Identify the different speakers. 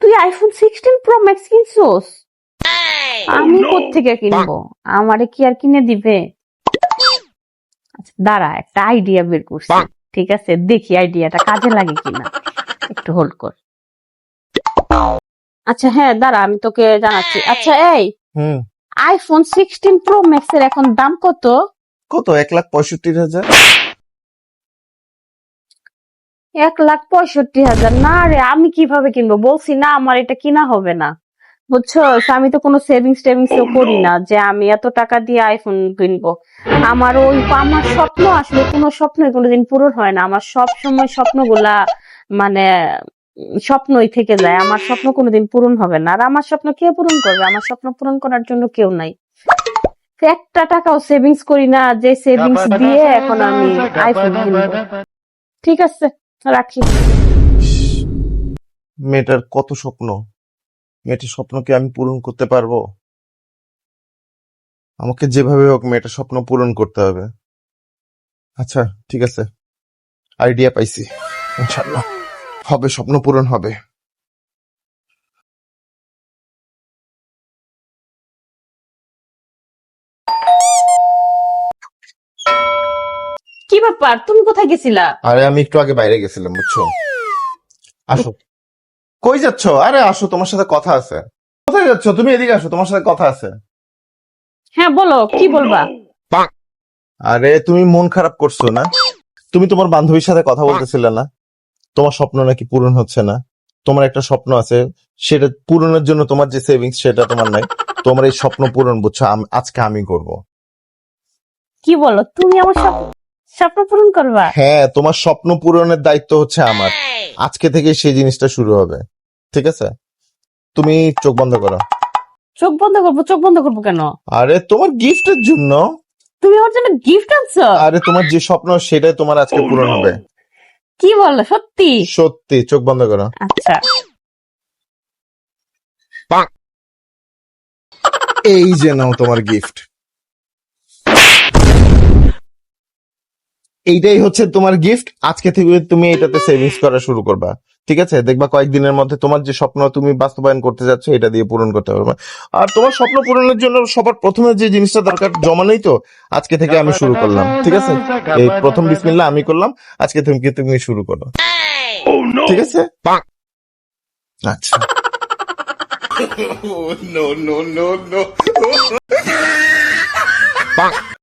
Speaker 1: তুই iPhone 16 pro max কিনছোস? আমি কোত্থেকে কিনবো? আমারে কি আর কিনে দিবে? আচ্ছা দাঁড়া, একটা আইডিয়া বের করছি। ঠিক আছে, দেখি আইডিয়াটা কাজে লাগে কিনা। একটু হোল্ড কর। আচ্ছা হ্যাঁ দাঁড়া, আমি তোকে জানাচ্ছি। আচ্ছা এই আইফোন 16 প্রো ম্যাক্স এর এখন দাম কত?
Speaker 2: কত? 1,65,000।
Speaker 1: 1,65,000? না রে, আমি কিভাবে কিনবো? বলছি না আমার এটা কিনা হবে না, বুঝছো? আমি তো কোনো সেভিংস টেভিংস করি না যে আমি এত টাকা দিয়ে আইফোন কিনবো। আমার স্বপ্ন আসলে কোনো স্বপ্নই কোনোদিন পূরণ হয় না। আমার সব সময় স্বপ্নগুলা মানে স্বপ্নই থেকে যায়। আমার স্বপ্ন কোনোদিন পূরণ হবে না। আর আমার স্বপ্ন কে পূরণ করবে? আমার স্বপ্ন পূরণ করার জন্য কেউ নাই। একটা টাকাও সেভিংস করি না যে সেভিংস দিয়ে এখন আমি আইফোন কিনবো। ঠিক আছে, রাখি।
Speaker 2: মেয়েটার কত স্বপ্ন, মেয়েটার স্বপ্নকে আমি পূরণ করতে পারবো? আমাকে যেভাবে হোক মেয়েটার স্বপ্ন পূরণ করতে হবে। আচ্ছা ঠিক আছে, আইডিয়া পাইছি, ইনশাআল্লাহ হবে, স্বপ্ন পূরণ হবে।
Speaker 1: কি ব্যাপার, তুমি কোথায় গেছিলা?
Speaker 2: আরে আমি একটু আগে বাইরে গেছিলাম, বুঝছো? আসো। কই যাচ্ছ? আরে আসো, তোমার সাথে কথা আছে। কোথায় যাচ্ছ তুমি? এদিকে আসো, তোমার সাথে কথা আছে।
Speaker 1: হ্যাঁ বলো, কি বলবা?
Speaker 2: আরে তুমি মন খারাপ করছো না? তুমি তোমার বান্ধবীর সাথে কথা বলতেছিলে না? তোমার স্বপ্ন নাকি পূরণ হচ্ছে না। তোমার একটা স্বপ্ন আছে, সেটা পূরণের জন্য তোমার যে সেভিংস সেটা তোমার নাই। তোমার এই স্বপ্ন পূরণ, বুঝছো, আজকে আমি করব।
Speaker 1: কি বলো, তুমি আমার স্বপ্ন পূরণ করবা?
Speaker 2: হ্যাঁ, তোমার স্বপ্ন পূরণের দায়িত্ব হচ্ছে আমার। আজকে থেকে সেই জিনিসটা শুরু হবে, ঠিক আছে? তুমি চোখ বন্ধ করো।
Speaker 1: চোখ বন্ধ করবো? চোখ বন্ধ করবো কেন?
Speaker 2: আরে তোমার গিফটের জন্য।
Speaker 1: তুমি আমার জন্য গিফট আনছো?
Speaker 2: আরে তোমার যে স্বপ্ন সেটাই তোমার আজকে পূরণ হবে।
Speaker 1: কি বলো, সত্যি?
Speaker 2: সত্যি, চোখ বন্ধ করো।
Speaker 1: আচ্ছা।
Speaker 2: এই যে নাও তোমার গিফট। এইটাই হচ্ছে তোমার গিফট। আজকে থেকে তুমি এটাতে সেভিংস করা শুরু করবা, ঠিক আছে? দেখবা কয়েকদিনের মধ্যে তোমার যে স্বপ্ন তুমি বাস্তবায়ন করতে যাচ্ছ এটা দিয়ে পূরণ করতে পারবে। আর তোমার স্বপ্ন পূরণের জন্য সবার প্রথমে যে জিনিসটা দরকার, জমানোই তো। আজকে থেকে আমি শুরু করলাম, ঠিক আছে? এই প্রথম বিসমিল্লাহ আমি করলাম, আজকে তুমি শুরু করো, ঠিক আছে? আচ্ছা।